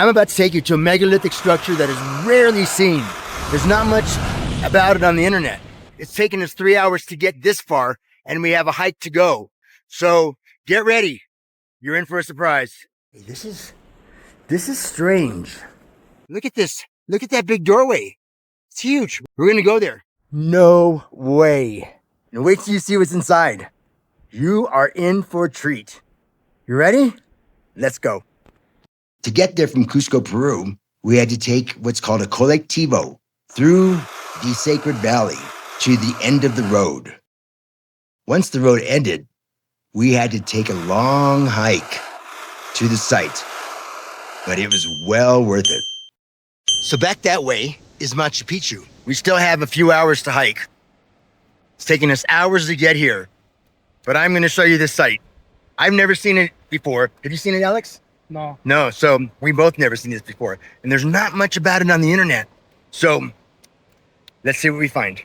I'm about to take you to a megalithic structure that is rarely seen. There's not much about it on the internet. It's taken us 3 hours to get this far, and we have a hike to go. So get ready. You're in for a surprise. Hey, this is strange. Look at this. Look at that big doorway. It's huge. We're gonna go there. No way. And wait till you see what's inside. You are in for a treat. You ready? Let's go. To get there from Cusco, Peru, we had to take what's called a colectivo through the sacred valley to the end of the road. Once the road ended, we had to take a long hike to the site, but it was well worth it. So back that way is Machu Picchu. We still have a few hours to hike. It's taking us hours to get here, but I'm going to show you this site. I've never seen it before. Have you seen it, Alex? No. No, so we both never seen this before, and there's not much about it on the internet. So let's see what we find.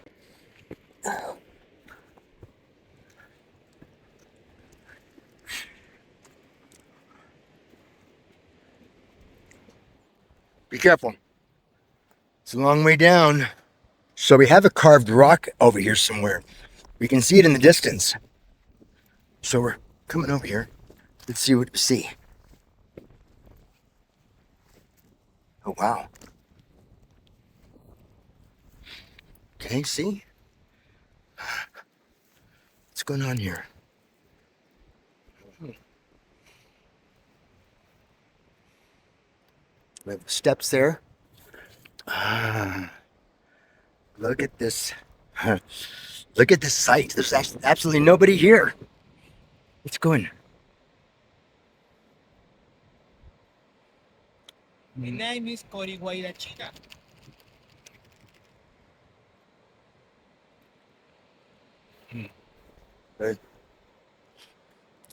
Be careful. It's a long way down. So we have a carved rock over here somewhere. We can see it in the distance. So we're coming over here. Let's see what we see. Oh, wow. Okay, see? What's going on here? We have steps there. Look at this. Look at this site. There's absolutely nobody here. Let's go in. The name is Coriguayra Chica. Right.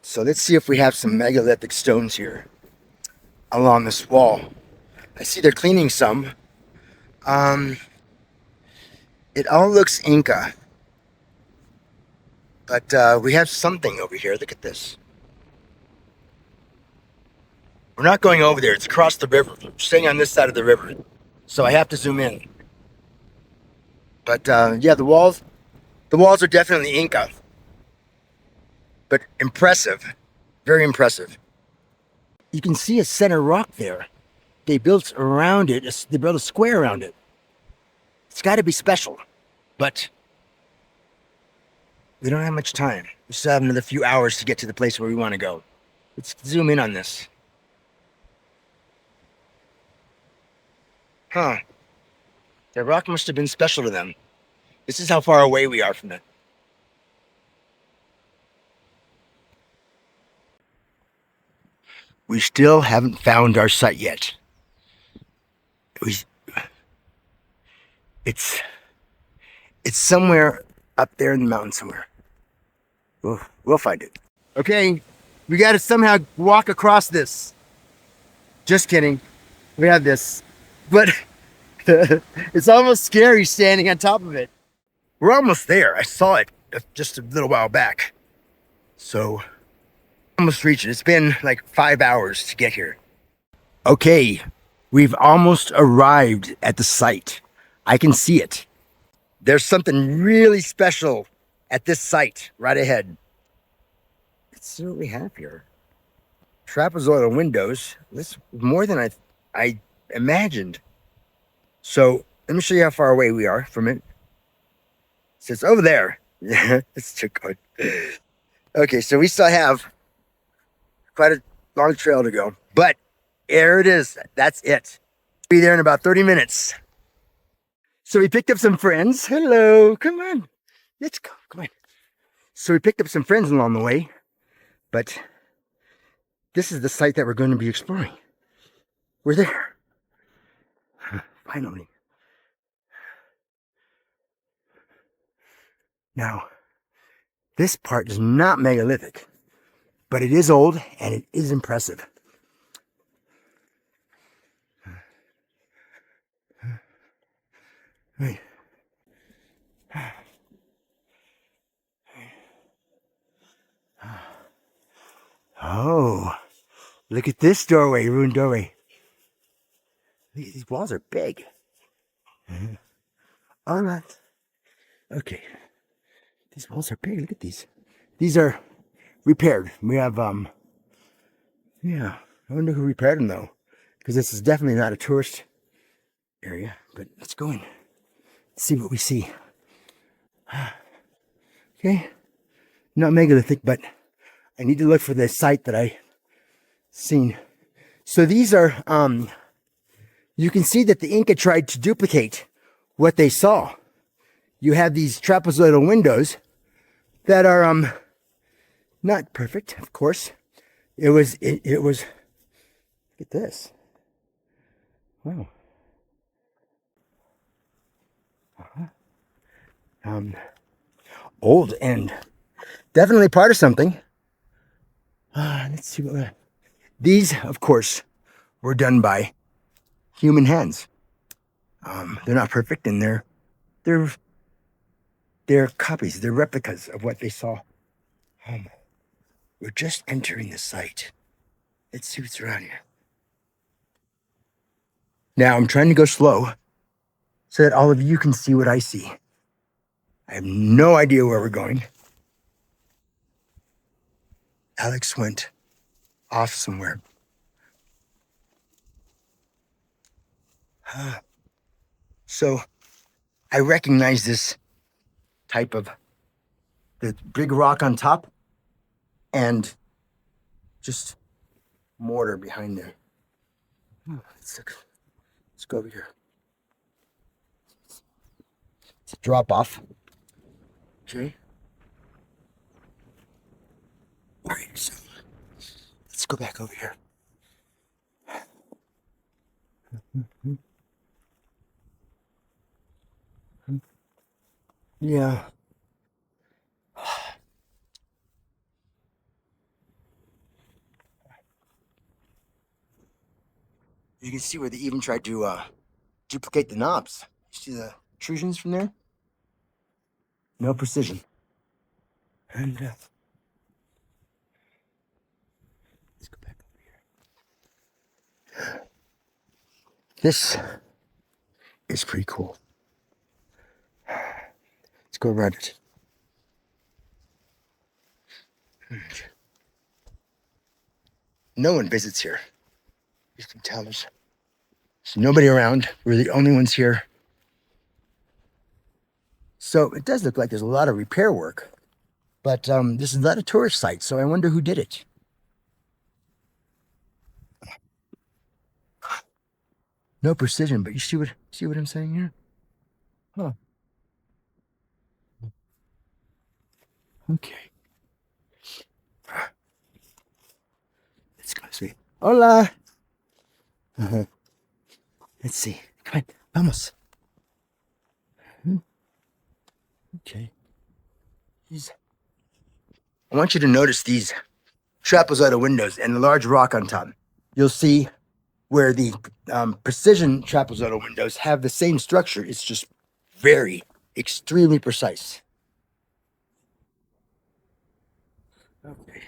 So let's see if we have some megalithic stones here along this wall. I see they're cleaning some. It all looks Inca, but we have something over here. Look at this. We're not going over there. It's across the river. We're staying on this side of the river, so I have to zoom in. But yeah, the walls are definitely Inca, but impressive, very impressive. You can see a center rock there. They built around it. They built a square around it. It's got to be special, but we don't have much time. We still have another few hours to get to the place where we want to go. Let's zoom in on this. Huh. That rock must have been special to them. This is how far away we are from it. We still haven't found our site yet. It's somewhere up there in the mountain somewhere. We'll find it. Okay, we got to somehow walk across this. Just kidding. We have this. But it's almost scary standing on top of it. We're almost there. I saw it just a little while back. So, almost reached it. It's been like 5 hours to get here. Okay, we've almost arrived at the site. I can see it. There's something really special at this site right ahead. Let's see what we have here. Trapezoidal windows. This is more than I imagined. So let me show you how far away we are from it. So it's over there. It's too good. Okay, so we still have quite a long trail to go. But there it is. That's it. Be there in about 30 minutes. So we picked up some friends. Hello, come on. Let's go, come on. So we picked up some friends along the way. But this is the site that we're going to be exploring. We're there. Finally. Now, this part is not megalithic, but it is old and it is impressive. Right. Oh, look at this doorway, ruined doorway. These walls are big. All right. Okay. These walls are big. Look at these. These are repaired. We have, yeah. I wonder who repaired them, though. Because this is definitely not a tourist area. But let's go in. Let's see what we see. Okay. Not megalithic, but I need to look for the site that I seen. So these are, you can see that the Inca tried to duplicate what they saw. You have these trapezoidal windows that are not perfect, of course. It was look at this. Wow. Old and definitely part of something. Let's see what these, of course, were done by human hands. They're not perfect, and they're copies, they're replicas of what they saw. We're just entering the site. Let's see what's around here. Now I'm trying to go slow so that all of you can see what I see. I have no idea where we're going. Alex went off somewhere. So I recognize this type of the big rock on top and just mortar behind there. Let's go over here. It's a drop off. Okay. All right, so let's go back over here. Yeah. You can see where they even tried to duplicate the knobs. You see the intrusions from there? No precision. And let's go back over here. This is pretty cool. Let's go around it. No one visits here. You can tell there's nobody around. We're the only ones here. So it does look like there's a lot of repair work, but this is not a tourist site, so I wonder who did it. No precision, but you see what I'm saying here? Huh. Okay. Let's go see. Hola. Let's see. Come on. Vamos. Okay. I want you to notice these trapezoidal windows and the large rock on top. You'll see where the precision trapezoidal windows have the same structure. It's just very, extremely precise. Okay.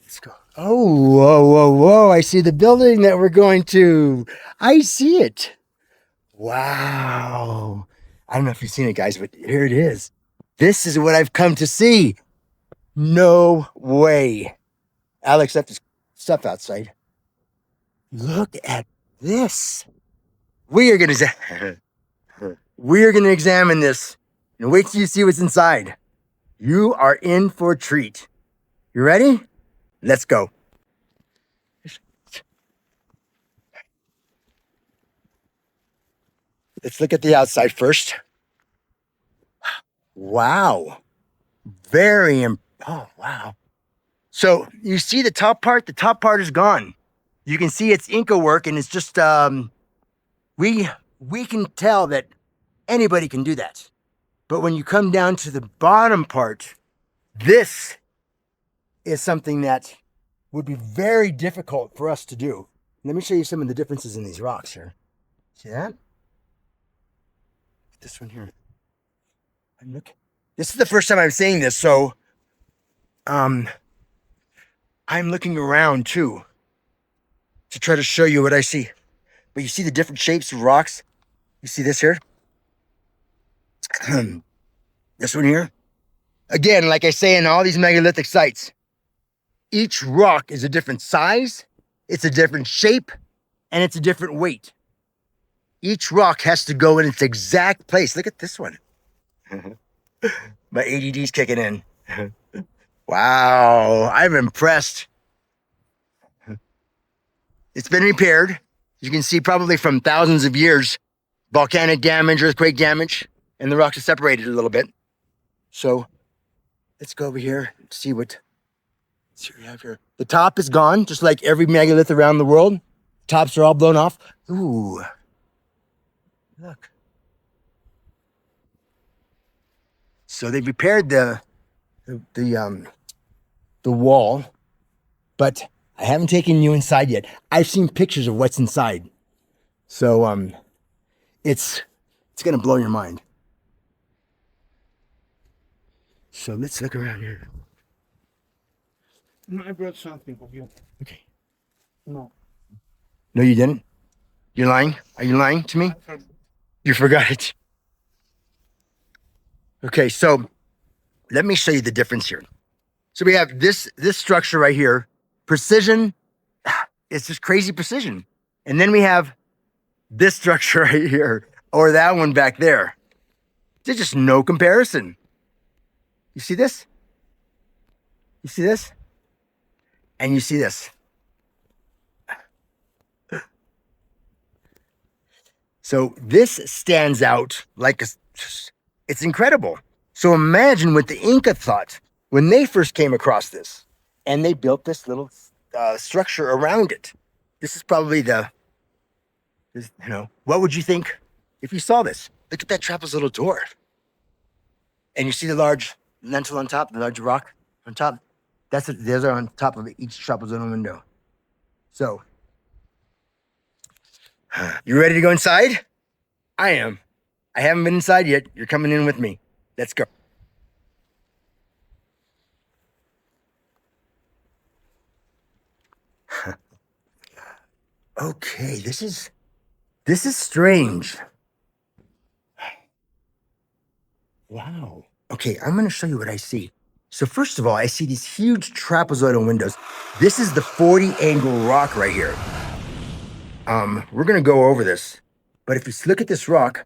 Let's go. Oh, whoa, whoa, whoa. I see the building that we're going to. I see it. Wow. I don't know if you've seen it, guys, but here it is. This is what I've come to see. No way. Alex left his stuff outside. Look at this. We are going to examine this and wait till you see what's inside. You are in for a treat. You ready? Let's go. Let's look at the outside first. Wow. Oh, wow. So you see the top part? The top part is gone. You can see it's Inca work, and it's just, we can tell that anybody can do that. But when you come down to the bottom part, this is something that would be very difficult for us to do. Let me show you some of the differences in these rocks here. See that? This one here. And look, this is the first time I'm saying this, so I'm looking around too to try to show you what I see. but you see the different shapes of rocks. You see this here? This one here. Again, like I say in all these megalithic sites, each rock is a different size, it's a different shape, and it's a different weight. Each rock has to go in its exact place. Look at this one. My ADD's kicking in. Wow, I'm impressed. It's been repaired. You can see probably from thousands of years, volcanic damage, earthquake damage, and the rocks are separated a little bit. So let's go over here and see what we have here. The top is gone, just like every megalith around the world. Tops are all blown off. Ooh, look. So they've repaired the wall, but I haven't taken you inside yet. I've seen pictures of what's inside. So it's gonna blow your mind. So let's look around here. No, I brought something for you. Okay. No. No, you didn't? You're lying? Are you lying to me? You forgot it. Okay, so let me show you the difference here. So we have this structure right here, precision. It's just crazy precision. And then we have this structure right here, or that one back there. There's just no comparison. You see this? You see this? And you see this. So this stands out like it's incredible. So imagine what the Inca thought when they first came across this, and they built this little structure around it. This is probably what would you think if you saw this? Look at that trapezoidal door. And you see the large lintel on top, the large rock on top. Those are on top of each trapezoidal window. So, you ready to go inside? I am. I haven't been inside yet. You're coming in with me. Let's go. Okay, this is strange. Wow. Okay, I'm going to show you what I see. So first of all, I see these huge trapezoidal windows. This is the 40 angle rock right here. We're going to go over this, but if you look at this rock,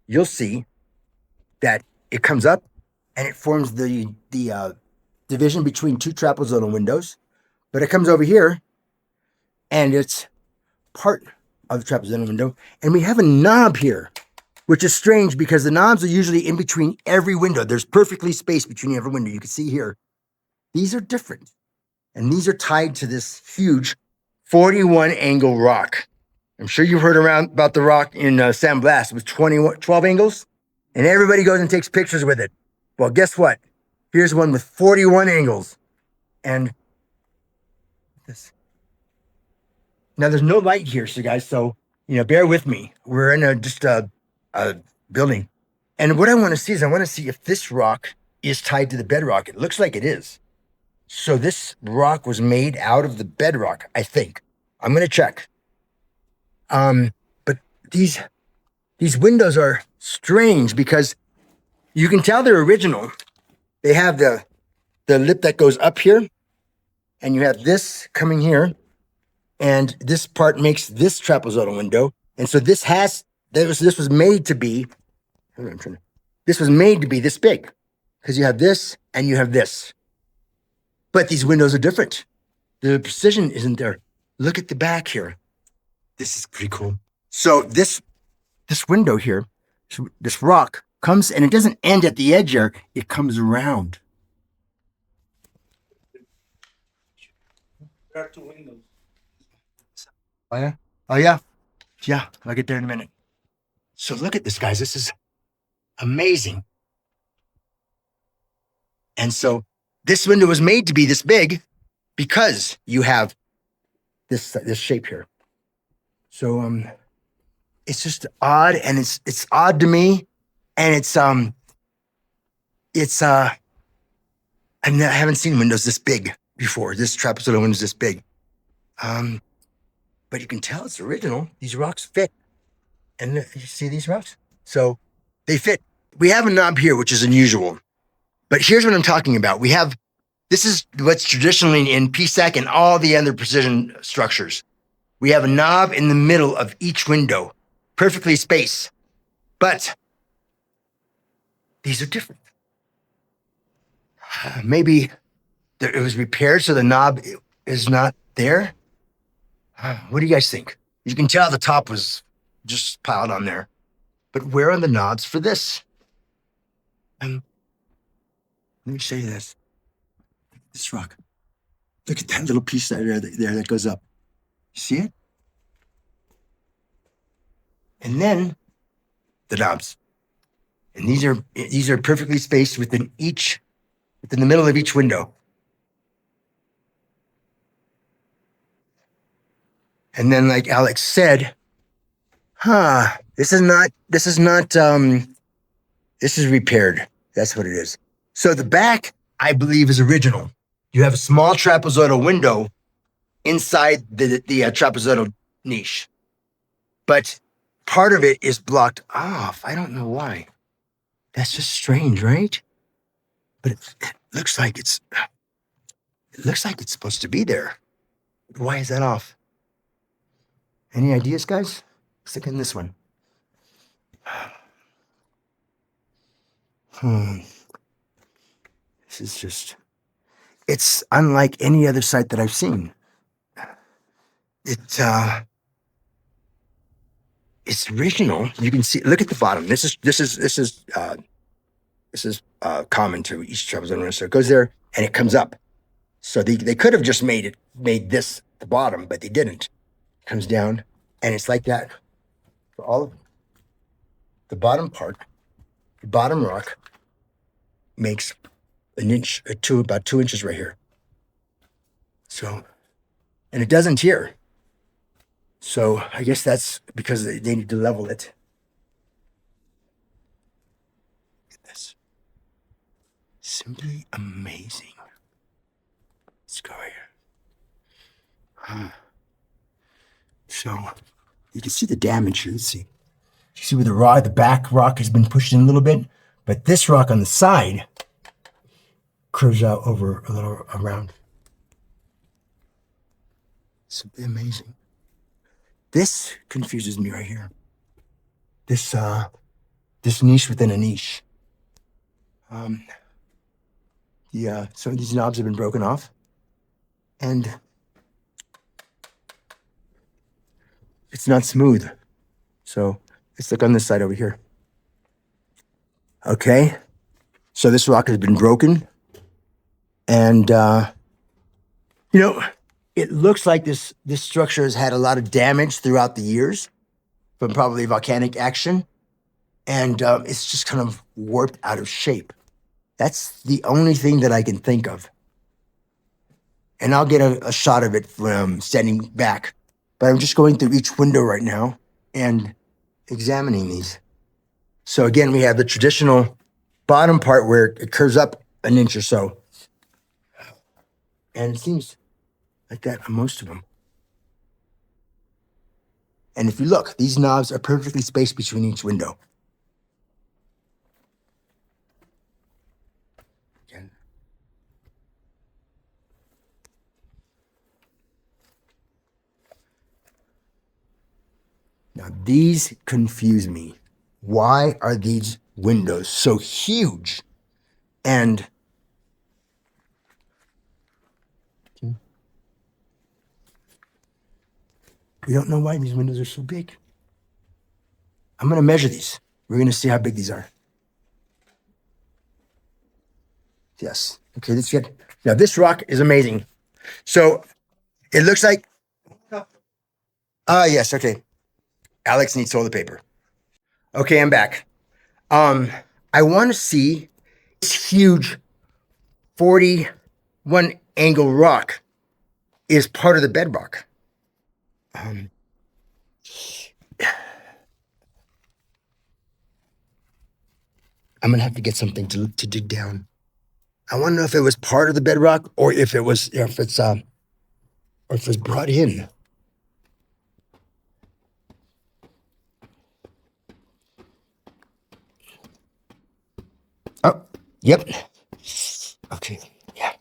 you'll see that it comes up and it forms the division between two trapezoidal windows, but it comes over here and it's part of the trapezoidal window, and we have a knob here, which is strange because the knobs are usually in between every window. There's perfectly spaced between every window. You can see here. These are different. And these are tied to this huge 41 angle rock. I'm sure you've heard about the rock in San Blas with 12 angles. And everybody goes and takes pictures with it. Well, guess what? Here's one with 41 angles. And this. Now there's no light here, so guys, so bear with me. We're in just a building. And what I want to see is I want to see if this rock is tied to the bedrock. It looks like it is. So this rock was made out of the bedrock, I think. I'm going to check. But these windows are strange because you can tell they're original. They have the lip that goes up here, and you have this coming here, and this part makes this trapezoidal window. And so this was made to be, this was made to be this big because you have this and you have this. But these windows are different. The precision isn't there. Look at the back here. This is pretty cool. So this window here, this rock comes, and it doesn't end at the edge here. It comes around. There are two windows. Oh, yeah? Oh, yeah? Yeah, I'll get there in a minute. So look at this, guys. This is amazing. And so this window was made to be this big because you have this shape here. So it's just odd, and it's odd to me, and I haven't seen windows this big before. This trapezoidal window is this big. but you can tell it's original. These rocks fit. And you see these rocks? So they fit. We have a knob here, which is unusual. But here's what I'm talking about. This is what's traditionally in PSAC and all the other precision structures. We have a knob in the middle of each window, perfectly spaced. But these are different. Maybe it was repaired so the knob is not there. What do you guys think? You can tell the top was just piled on there. But where are the knobs for this? Let me show you this. This rock. Look at that little piece there that goes up. See it? And then the knobs. And these are perfectly spaced within the middle of each window. And then, like Alex said, this is repaired. That's what it is. So the back, I believe, is original. You have a small trapezoidal window inside the trapezoidal niche. But part of it is blocked off. I don't know why. That's just strange, right? But it looks like it's supposed to be there. Why is that off? Any ideas, guys? Let's look in this one. This is just, it's unlike any other site that I've seen. It's original. You can see, look at the bottom. This is common to each trapezoidal. So it goes there and it comes up. So they could have just made this the bottom, but they didn't. It comes down and it's like that for all of the bottom part. The bottom rock makes about 2 inches right here. So, and it doesn't here. So I guess that's because they need to level it. Look at this. Simply amazing. Let's go here. So you can see the damage here. Let's see. You see where the back rock has been pushed in a little bit, but this rock on the side curves out over a little around. Simply amazing. This confuses me right here. This niche within a niche. Some of these knobs have been broken off, and it's not smooth. So let's look on this side over here. Okay, so this rock has been broken, and it looks like this structure has had a lot of damage throughout the years from probably volcanic action, and it's just kind of warped out of shape. That's the only thing that I can think of. And I'll get a shot of it from standing back, but I'm just going through each window right now and examining these. So again, we have the traditional bottom part where it curves up an inch or so. And it seems like that on most of them. And if you look, these knobs are perfectly spaced between each window. Again. Now these confuse me. Why are these windows so huge? And we don't know why these windows are so big. I'm going to measure these. We're going to see how big these are. Yes. Okay, let's get. Now, this rock is amazing. So, it looks like. Yes, okay. Alex needs toilet paper. Okay, I'm back. I want to see this huge 41 angle rock is part of the bedrock. I'm gonna have to get something to dig down. I want to know if it was part of the bedrock or if it's brought in. Yep. Okay. Yeah.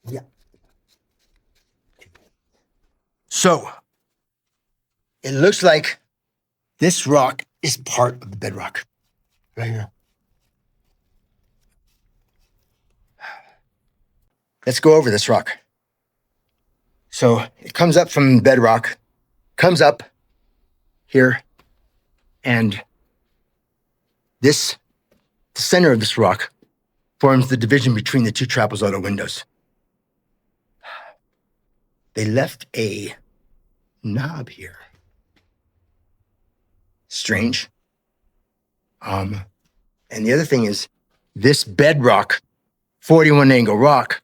Yeah. So it looks like this rock is part of the bedrock right here. Let's go over this rock. So it comes up from bedrock, comes up here, and the center of this rock forms the division between the two trapezoidal windows. They left a knob here. Strange. And the other thing is, this bedrock, 41 angle rock,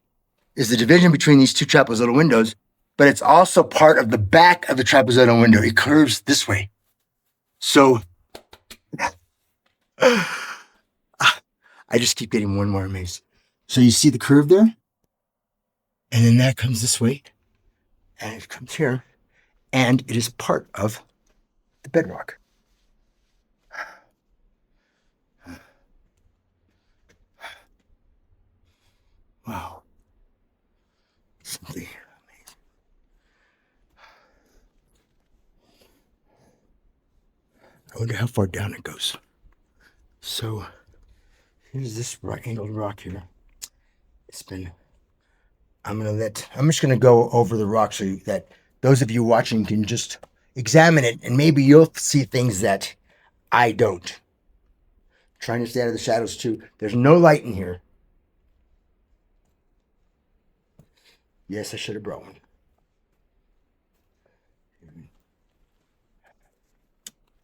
is the division between these two trapezoidal windows, but it's also part of the back of the trapezoidal window. It curves this way. So I just keep getting more and more amazed. So you see the curve there? And then that comes this way, and it comes here, and it is part of the bedrock. Wow. Something amazing. I wonder how far down it goes. So here's this right-angled rock here. I'm just gonna go over the rock so that those of you watching can just examine it, and maybe you'll see things that I don't. Trying to stay out of the shadows too. There's no light in here. Yes, I should have brought one.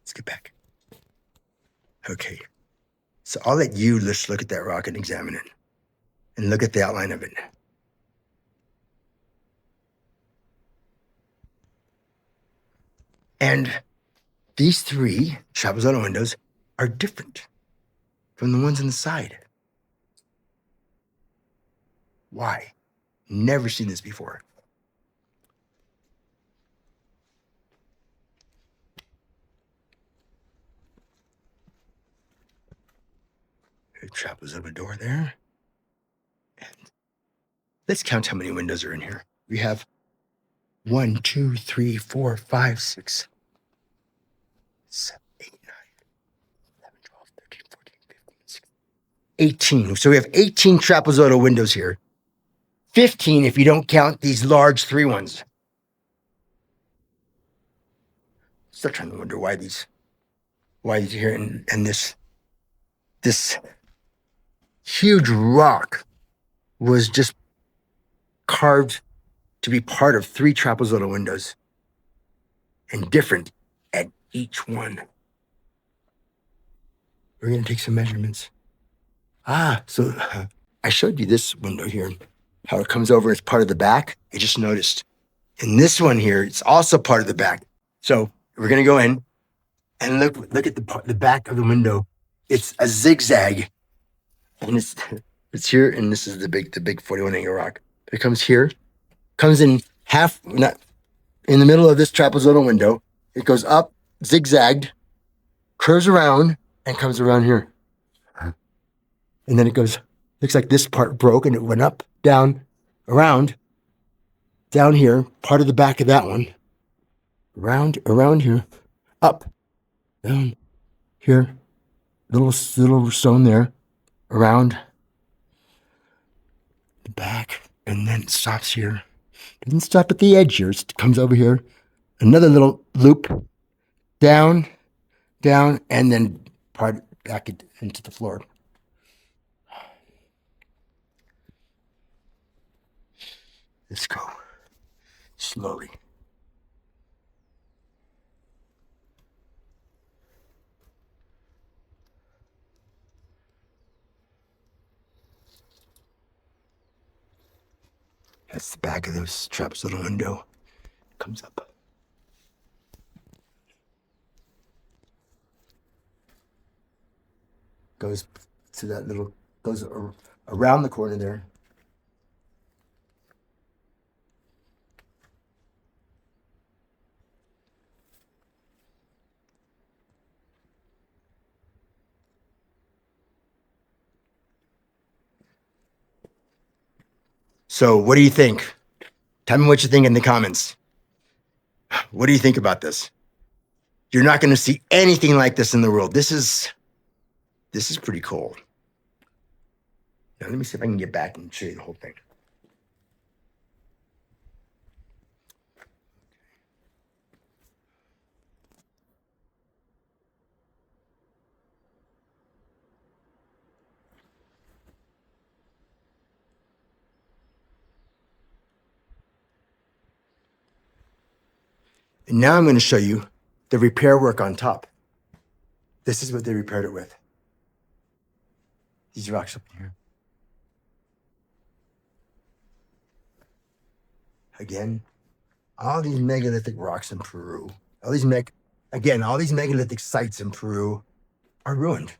Let's get back. Okay. So I'll let you just look at that rock and examine it. And look at the outline of it. And these three trapezoidal windows are different from the ones on the side. Why? Never seen this before. A trapezoidal door there. And let's count how many windows are in here. We have 1, 2, 3, 4, 5, 6, 7, 8, 9, 11, 12, 13, 14, 15, 16, 18. So we have 18 trapezoidal windows here. 15 if you don't count these large 3 ones. Still trying to wonder why these are here, and this huge rock was just carved to be part of 3 trapezoidal windows and different at each one. We're going to take some measurements. So I showed you this window here, how it comes over as part of the back. I just noticed in this one here, it's also part of the back. So we're going to go in and look at the back of the window. It's a zigzag, and it's here, and this is the big 41 angle rock. It comes here, comes in not in the middle of this trapezoidal window. It goes up, zigzagged, curves around, and comes around here. And then it goes, looks like this part broke, and it went up, down, around, down here, part of the back of that one, around here, up, down here, little stone there, around the back, and then it stops here. It doesn't stop at the edge here. It comes over here, another little loop, down, and then part back into the floor. Let's go slowly. That's the back of this trapezoidal window. Comes up. Goes to that goes around the corner there. So what do you think? Tell me what you think in the comments. What do you think about this? You're not going to see anything like this in the world. This is pretty cool. Now, let me see if I can get back and show you the whole thing. And now I'm going to show you the repair work on top. This is what they repaired it with. These rocks up here. Again, all these megalithic rocks in Peru, all these megalithic sites in Peru are ruined.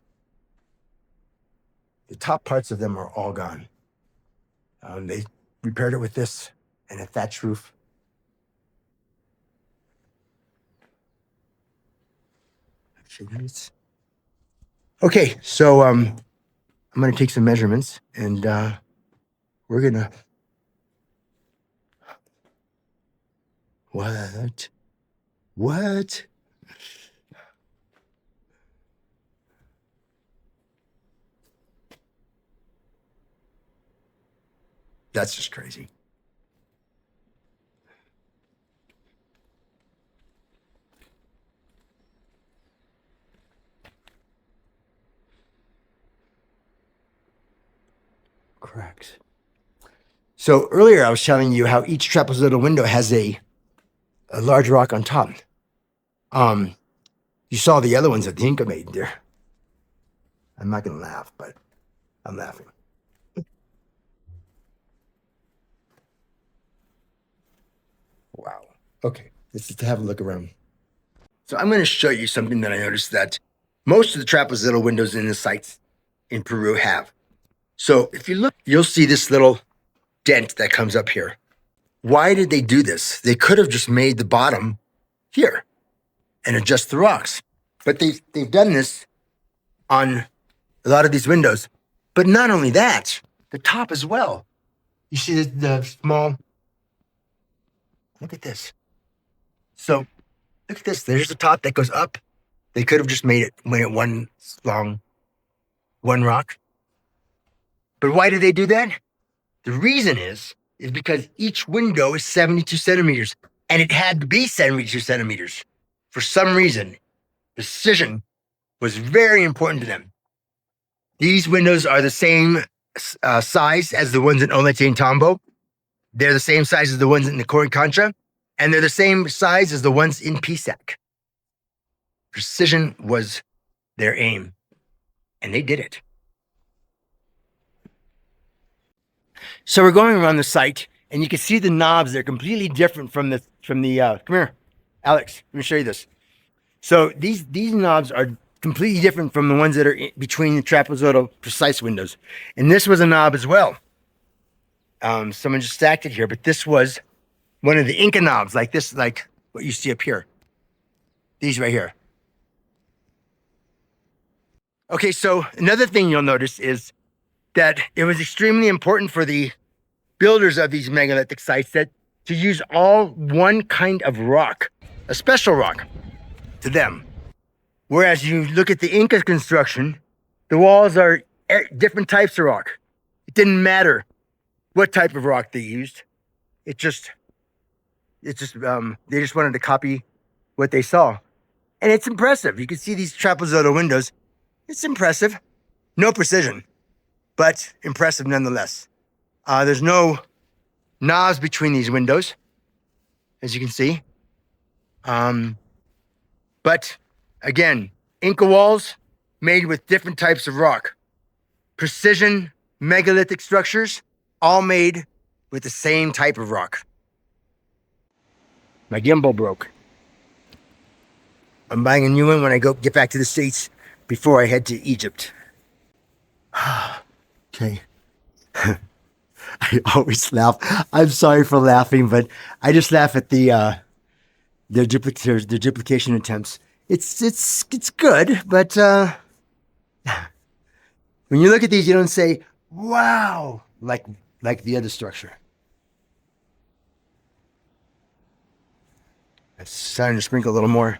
The top parts of them are all gone. They repaired it with this and a thatch roof. Okay, so I'm going to take some measurements and we're going to... What? That's just crazy. Cracks. So earlier I was telling you how each trapezoidal window has a large rock on top. You saw the other ones that the Inca made there. I'm not going to laugh, but I'm laughing. Wow. Okay, let's just have a look around. So I'm going to show you something that I noticed that most of the trapezoidal windows in the sites in Peru have. So if you look, you'll see this little dent that comes up here. Why did they do this? They could have just made the bottom here and adjust the rocks. But they've done this on a lot of these windows. But not only that, the top as well. You see the small, look at this. So look at this. There's the top that goes up. They could have just made it one rock. But why did they do that? The reason is because each window is 72 centimeters, and it had to be 72 centimeters. For some reason, precision was very important to them. These windows are the same size as the ones in Ollantaytambo. They're the same size as the ones in the Contra, and they're the same size as the ones in Pisac. Precision was their aim, and they did it. So we're going around the site, and you can see the knobs. They're completely different from the come here, Alex, let me show you this. So these knobs are completely different from the ones that are between the trapezoidal precise windows. And this was a knob as well. Someone just stacked it here, but this was one of the Inca knobs, like this, like what you see up here. These right here. Okay, so another thing you'll notice is that it was extremely important for the builders of these megalithic sites to use all one kind of rock, a special rock to them. Whereas you look at the Inca construction, the walls are different types of rock. It didn't matter what type of rock they used. They just wanted to copy what they saw. And it's impressive. You can see these trapezoidal windows. It's impressive. No precision, but impressive nonetheless. There's no knobs between these windows, as you can see. But again, Inca walls made with different types of rock. Precision megalithic structures, all made with the same type of rock. My gimbal broke. I'm buying a new one when I get back to the States before I head to Egypt. Okay. I always laugh. I'm sorry for laughing, but I just laugh at their duplication attempts. It's good, but when you look at these, you don't say, wow, like the other structure. It's starting to sprinkle a little more.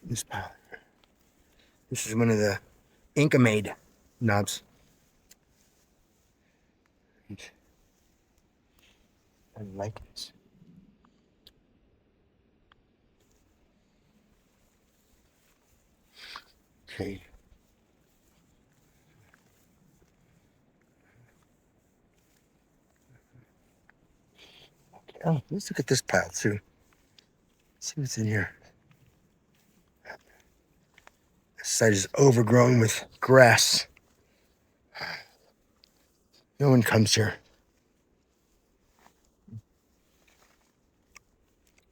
This pile. This is one of the Inca made knobs. I like this. Okay. Oh, let's look at this pile too. See what's in here. This side is overgrown with grass. No one comes here.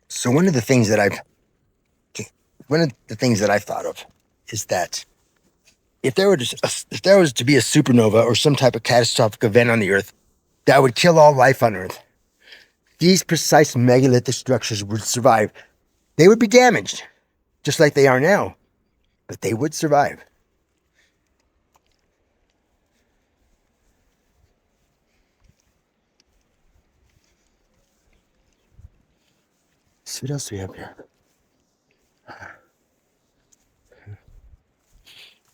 So one of the things that I've thought of is that if there was to be a supernova or some type of catastrophic event on the Earth that would kill all life on Earth, these precise megalithic structures would survive. They would be damaged, just like they are now, but they would survive. So what else do we have here?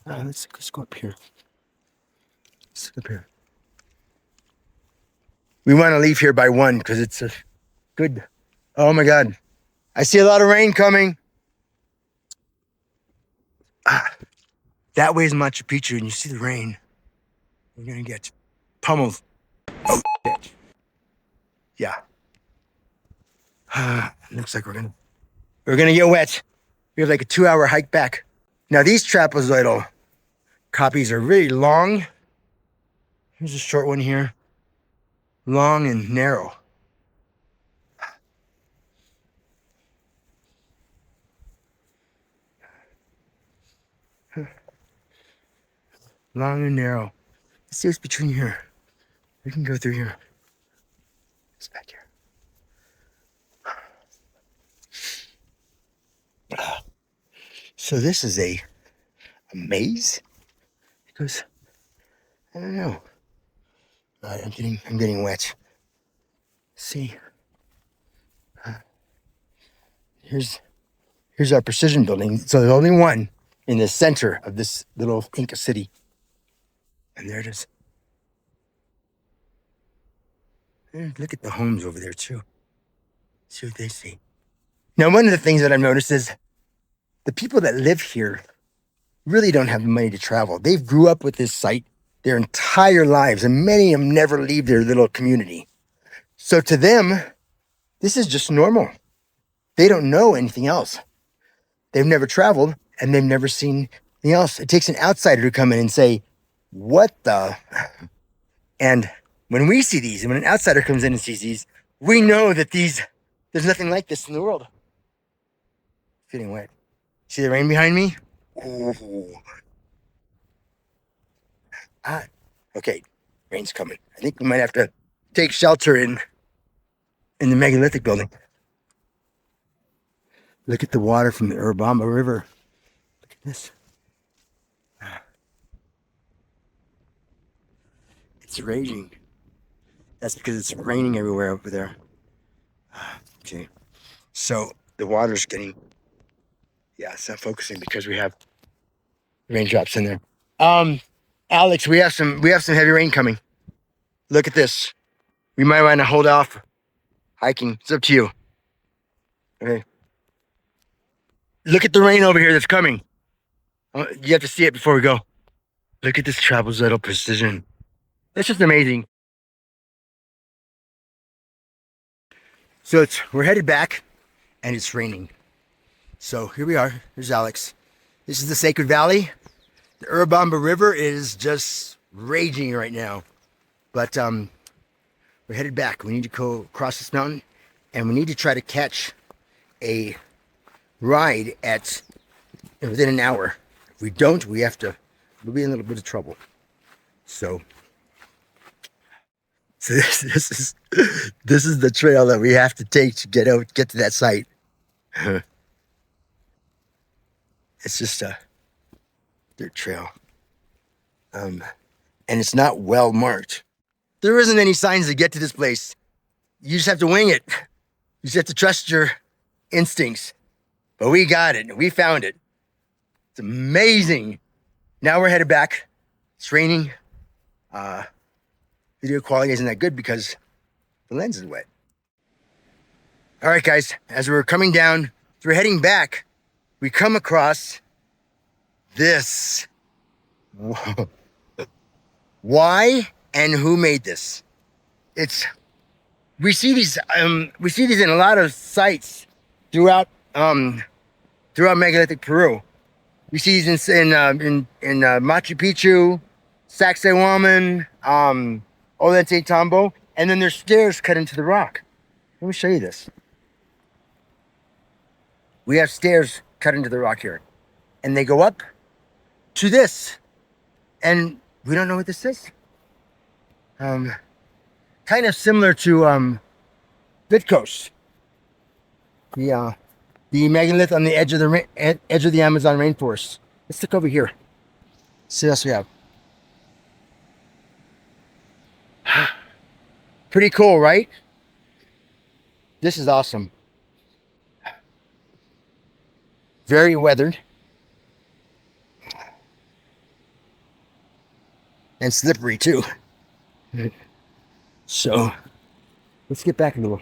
Let's go up here. Let's go up here. We want to leave here by 1 because it's a good. Oh my God. I see a lot of rain coming. That way is Machu Picchu, and you see the rain. We're going to get pummeled. Oh, shit. Yeah. Looks like we're going to get wet. We have like a 2-hour hike back. Now, these trapezoidal copies are really long. Here's a short one here. Long and narrow. Long and narrow. Let's see what's between here. We can go through here. It's back here. So this is a maze? Because I don't know. All right, I'm getting wet. See, here's our precision building. So there's only one in the center of this little Inca city, and there it is. And look at the homes over there too. See what they see. Now, one of the things that I've noticed is the people that live here really don't have the money to travel. They grew up with this site their entire lives, and many of them never leave their little community. So to them, this is just normal. They don't know anything else. They've never traveled, and they've never seen anything else. It takes an outsider to come in and say, what the? And when we see these, and when an outsider comes in and sees these, we know that there's nothing like this in the world. Getting wet. See the rain behind me? Ooh. Okay, rain's coming. I think we might have to take shelter in the megalithic building. Look at the water from the Urubamba River. Look at this. It's raging. That's because it's raining everywhere over there. Okay, so the water's getting. Yeah, it's not focusing because we have raindrops in there. Alex, we have some heavy rain coming. Look at this. We might want to hold off hiking. It's up to you. Okay. Look at the rain over here that's coming. You have to see it before we go. Look at this trapezoidal precision. That's just amazing. So we're headed back, and it's raining. So here we are. There's Alex. This is the Sacred Valley. The Urubamba River is just raging right now. But we're headed back. We need to go across this mountain, and we need to try to catch a ride within an hour. If we don't, we'll be in a little bit of trouble. So this is the trail that we have to take to get to that site. It's just a dirt trail. And it's not well marked. There isn't any signs to get to this place. You just have to wing it. You just have to trust your instincts. But we got it. We found it. It's amazing. Now we're headed back. It's raining. Video quality isn't that good because the lens is wet. All right, guys, as we're coming down, as we're heading back, we come across this. Whoa. Why and who made this? We see these in a lot of sites throughout megalithic Peru. We see these in Machu Picchu, Sacsayhuaman, Ollantaytambo, and then there's stairs cut into the rock. Let me show you this. We have stairs cut into the rock here, and they go up to this, and we don't know what this is. Kind of similar to Cuscos, the megalith on the edge of the Amazon rainforest. Let's look over here. See what else we have. Pretty cool, right? This is awesome. Very weathered. And slippery too. So, let's get back a little.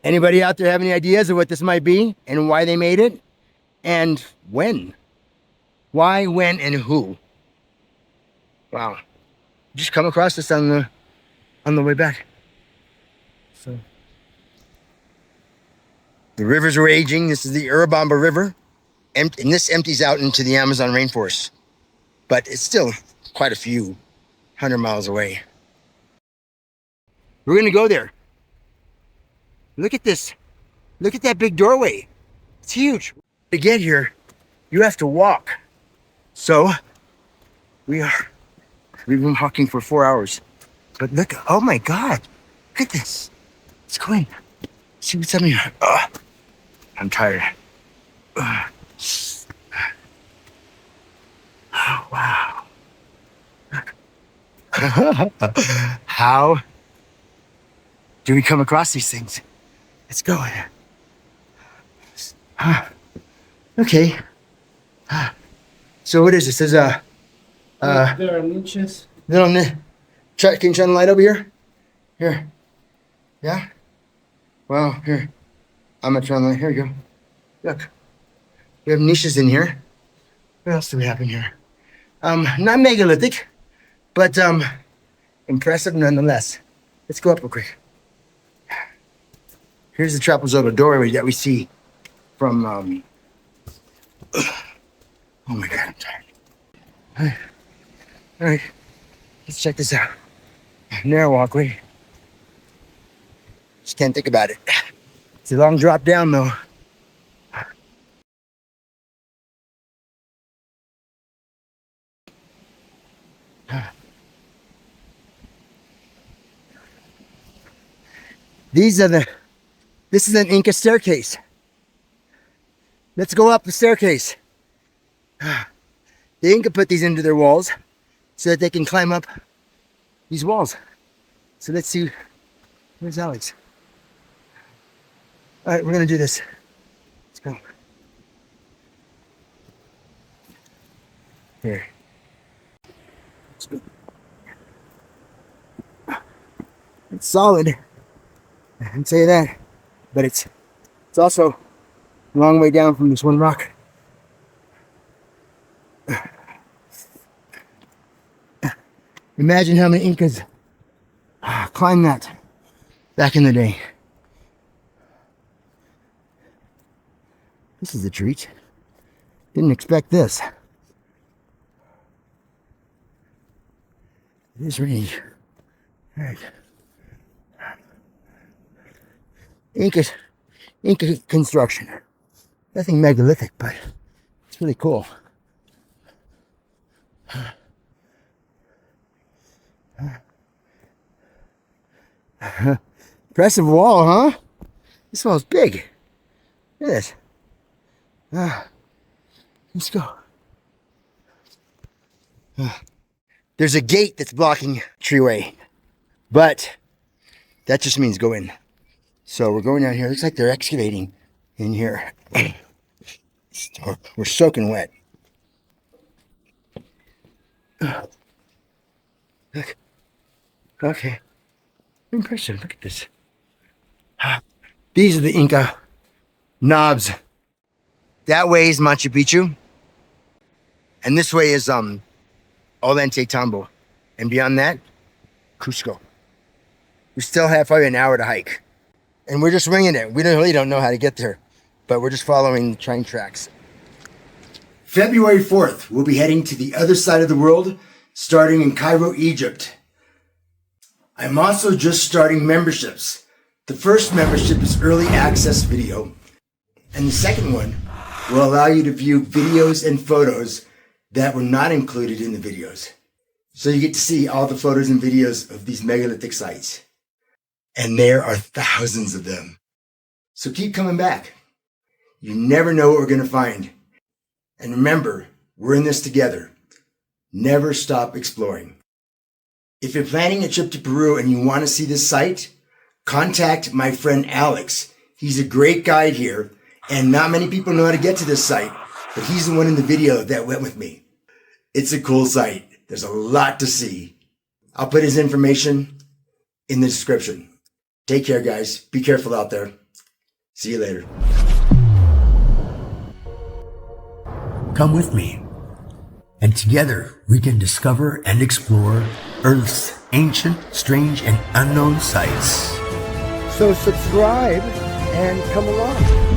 Anybody out there have any ideas of what this might be and why they made it? And when? Why, when, and who? Wow. Just come across this on the way back. So the rivers are aging. This is the Urubamba River. And this empties out into the Amazon rainforest. But it's still quite a few 100 miles away. We're gonna go there. Look at this. Look at that big doorway. It's huge. To get here, you have to walk. So we've been walking for 4 hours. But look, oh my God. Look at this. Let's go in. See what's up here. I'm tired. Oh, wow. How do we come across these things? Let's go. Okay. So what is this? There's a there are niches. little can you shine the light over here? Here. Yeah? Well, here. I'm gonna turn the light. Here we go. Look. We have niches in here. What else do we have in here? Not megalithic, but impressive nonetheless. Let's go up real quick. Here's the trapezoidal doorway that we see from oh my God, I'm tired. All right, let's check this out. Narrow walkway. Just can't think about it. It's a long drop down though. This is an Inca staircase. Let's go up the staircase. The Inca put these into their walls so that they can climb up these walls. So let's see. Where's Alex? All right, we're gonna do this. Let's go. Here. Let's go. It's solid. I can say that, but it's also a long way down from this one rock. Imagine how many Incas climbed that back in the day. This is a treat. Didn't expect this. It is raining. All right. Inca construction. Nothing megalithic, but it's really cool. Impressive wall, huh? This wall's big. Look at it. Let's go. There's a gate that's blocking treeway, but that just means go in. So we're going down here. Looks like they're excavating in here. We're soaking wet. Look. Okay. Impressive. Look at this. These are the Inca knobs. That way is Machu Picchu. And this way is Ollantaytambo. And beyond that, Cusco. We still have probably an hour to hike. And we're just winging it. We really don't know how to get there. But we're just following the train tracks. February 4th, we'll be heading to the other side of the world, starting in Cairo, Egypt. I'm also just starting memberships. The first membership is early access video. And the second one will allow you to view videos and photos that were not included in the videos. So you get to see all the photos and videos of these megalithic sites. And there are thousands of them. So keep coming back. You never know what we're going to find. And remember, we're in this together. Never stop exploring. If you're planning a trip to Peru and you want to see this site, contact my friend Alex. He's a great guide here, and not many people know how to get to this site, but he's the one in the video that went with me. It's a cool site. There's a lot to see. I'll put his information in the description. Take care, guys. Be careful out there. See you later. Come with me, and together we can discover and explore Earth's ancient, strange, and unknown sites. So subscribe and come along.